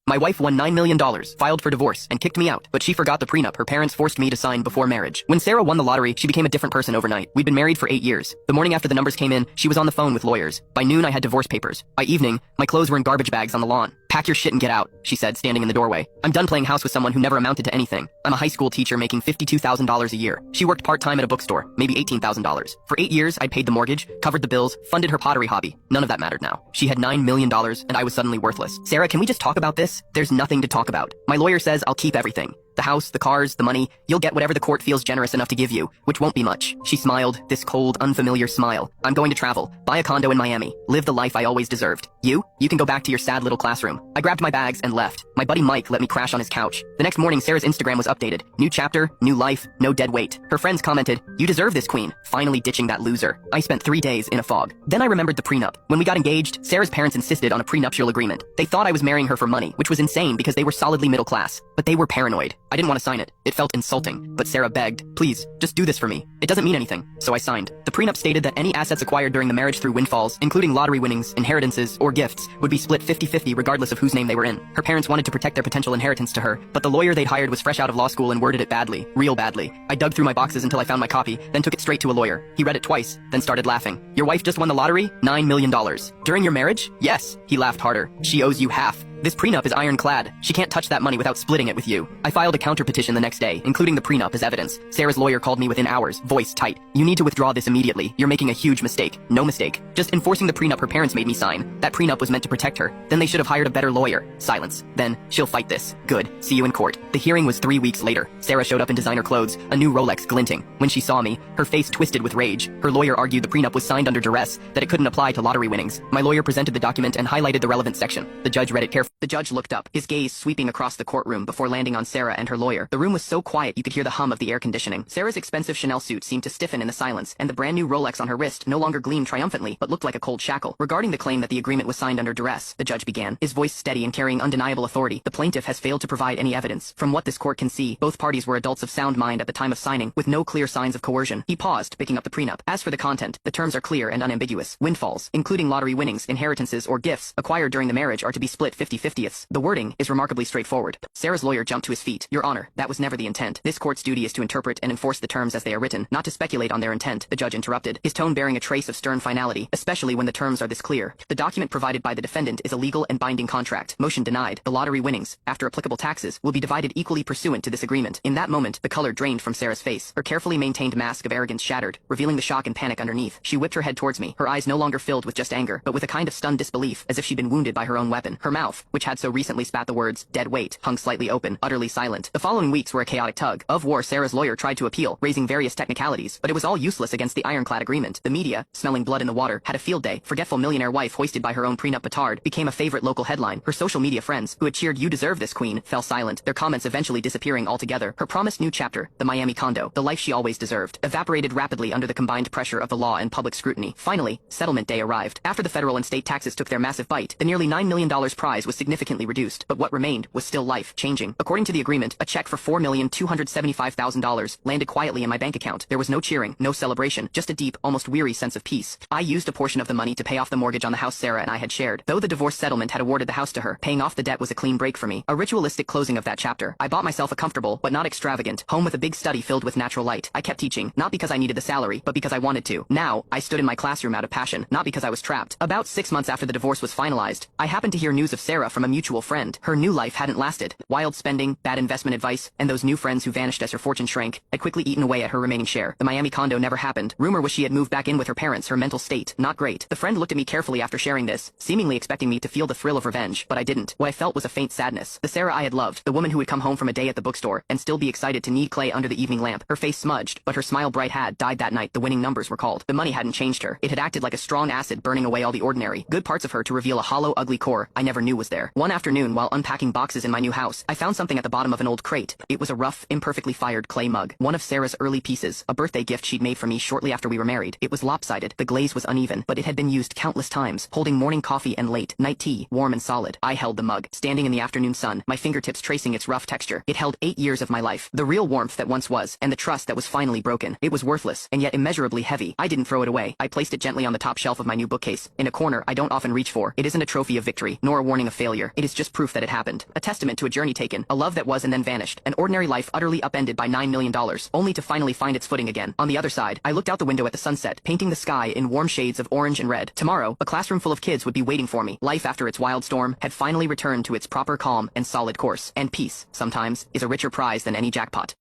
My wife won $9 million, filed for divorce, and kicked me out, but she forgot the prenup her parents forced me to sign before marriage. When Sarah won the lottery, she became a different person overnight. We'd been married for 8 years. The morning after the numbers came in, she was on the phone with lawyers. By noon, I had divorce papers. By evening, my clothes were in garbage bags on the lawn. Pack your shit and get out, she said, standing in the doorway. I'm done playing house with someone who never amounted to anything. I'm a high school teacher making $52,000 a year. She worked part-time at a bookstore, maybe $18,000. For 8 years, I'd paid the mortgage, covered the bills, funded her pottery hobby. None of that mattered now. She had $9 million, and I was suddenly worthless. Sarah, can we just talk about this? There's nothing to talk about. My lawyer says I'll keep everything. The house, the cars, the money, you'll get whatever the court feels generous enough to give you, which won't be much. She smiled, this cold, unfamiliar smile. I'm going to travel, buy a condo in Miami, live the life I always deserved. You can go back to your sad little classroom. I grabbed my bags and left. My buddy Mike let me crash on his couch. The next morning, Sarah's Instagram was updated. New chapter, new life, no dead weight. Her friends commented, you deserve this, queen, finally ditching that loser. I spent 3 days in a fog. Then I remembered the prenup. When we got engaged, Sarah's parents insisted on a prenuptial agreement. They thought I was marrying her for money, which was insane because they were solidly middle class. But they were paranoid. I didn't want to sign it. It felt insulting, but Sarah begged, please, just do this for me. It doesn't mean anything. So I signed. The prenup stated that any assets acquired during the marriage through windfalls, including lottery winnings, inheritances, or gifts, would be split 50-50 regardless of whose name they were in. Her parents wanted to protect their potential inheritance to her, but the lawyer they'd hired was fresh out of law school and worded it badly, real badly. I dug through my boxes until I found my copy, then took it straight to a lawyer. He read it twice, then started laughing. Your wife just won the lottery? $9 million. During your marriage? Yes. He laughed harder. She owes you half. This prenup is ironclad. She can't touch that money without splitting it with you. I filed a counter petition the next day, including the prenup as evidence. Sarah's lawyer called me within hours, voice tight. You need to withdraw this immediately. You're making a huge mistake. No mistake. Just enforcing the prenup her parents made me sign. That prenup was meant to protect her. Then they should have hired a better lawyer. Silence. Then, she'll fight this. Good. See you in court. The hearing was 3 weeks later. Sarah showed up in designer clothes, a new Rolex glinting. When she saw me, her face twisted with rage. Her lawyer argued the prenup was signed under duress, that it couldn't apply to lottery winnings. My lawyer presented the document and highlighted the relevant section. The judge read it carefully. The judge looked up, his gaze sweeping across the courtroom before landing on Sarah and her lawyer. The room was so quiet you could hear the hum of the air conditioning. Sarah's expensive Chanel suit seemed to stiffen in the silence, and the brand new Rolex on her wrist no longer gleamed triumphantly, but looked like a cold shackle. Regarding the claim that the agreement was signed under duress, the judge began, his voice steady and carrying undeniable authority. The plaintiff has failed to provide any evidence. From what this court can see, both parties were adults of sound mind at the time of signing, with no clear signs of coercion. He paused, picking up the prenup. As for the content, the terms are clear and unambiguous. Windfalls, including lottery winnings, inheritances, or gifts acquired during the marriage are to be split 50-50ths. The wording is remarkably straightforward. Sarah's lawyer jumped to his feet. Your Honor, that was never the intent. This court's duty is to interpret and enforce the terms as they are written, not to speculate on their intent, the judge interrupted, his tone bearing a trace of stern finality, especially when the terms are this clear. The document provided by the defendant is a legal and binding contract. Motion denied. The lottery winnings, after applicable taxes, will be divided equally pursuant to this agreement. In that moment, the color drained from Sarah's face. Her carefully maintained mask of arrogance shattered, revealing the shock and panic underneath. She whipped her head towards me, her eyes no longer filled with just anger, but with a kind of stunned disbelief, as if she'd been wounded by her own weapon. Her mouth, which had so recently spat the words, dead weight, hung slightly open, utterly silent. The following weeks were a chaotic tug of war. Sarah's lawyer tried to appeal, raising various technicalities, but it was all useless against the ironclad agreement. The media, smelling blood in the water, had a field day. Forgetful millionaire wife hoisted by her own prenup petard became a favorite local headline. Her social media friends, who had cheered you deserve this, queen, fell silent, their comments eventually disappearing altogether. Her promised new chapter, the Miami condo, the life she always deserved, evaporated rapidly under the combined pressure of the law and public scrutiny. Finally, settlement day arrived. After the federal and state taxes took their massive bite, the nearly $9 million prize was significantly reduced, but what remained was still life-changing. According to the agreement, a check for $4,275,000 landed quietly in my bank account. There was no cheering, no celebration, just a deep, almost weary sense of peace. I used a portion of the money to pay off the mortgage on the house Sarah and I had shared. Though the divorce settlement had awarded the house to her, paying off the debt was a clean break for me. A ritualistic closing of that chapter. I bought myself a comfortable, but not extravagant, home with a big study filled with natural light. I kept teaching, not because I needed the salary, but because I wanted to. Now, I stood in my classroom out of passion, not because I was trapped. About 6 months after the divorce was finalized, I happened to hear news of Sarah from a mutual friend. Her new life hadn't lasted. Wild spending, bad investment advice, and those new friends who vanished as her fortune shrank, had quickly eaten away at her remaining share. The Miami condo never happened. Rumor was she had moved back in with her parents, her mental state, not great. The friend looked at me carefully after sharing this, seemingly expecting me to feel the thrill of revenge, but I didn't. What I felt was a faint sadness. The Sarah I had loved, the woman who would come home from a day at the bookstore, and still be excited to knead clay under the evening lamp. Her face smudged, but her smile bright had died that night. The winning numbers were called. The money hadn't changed her. It had acted like a strong acid burning away all the ordinary, good parts of her to reveal a hollow, ugly core I never knew was there. One afternoon, while unpacking boxes in my new house, I found something at the bottom of an old crate. It was a rough, imperfectly fired clay mug. One of Sarah's early pieces, a birthday gift she'd made for me shortly after we were married. It was lopsided, the glaze was uneven, but it had been used countless times, holding morning coffee and late night tea, warm and solid. I held the mug, standing in the afternoon sun, my fingertips tracing its rough texture. It held 8 years of my life, the real warmth that once was, and the trust that was finally broken. It was worthless, and yet immeasurably heavy. I didn't throw it away. I placed it gently on the top shelf of my new bookcase, in a corner I don't often reach for. It isn't a trophy of victory, nor a warning of failure. failure. It is just proof that it happened. A testament to a journey taken, a love that was and then vanished, an ordinary life utterly upended by $9 million, only to finally find its footing again. On the other side, I looked out the window at the sunset, painting the sky in warm shades of orange and red. Tomorrow, a classroom full of kids would be waiting for me. Life after its wild storm had finally returned to its proper calm and solid course. And peace, sometimes, is a richer prize than any jackpot.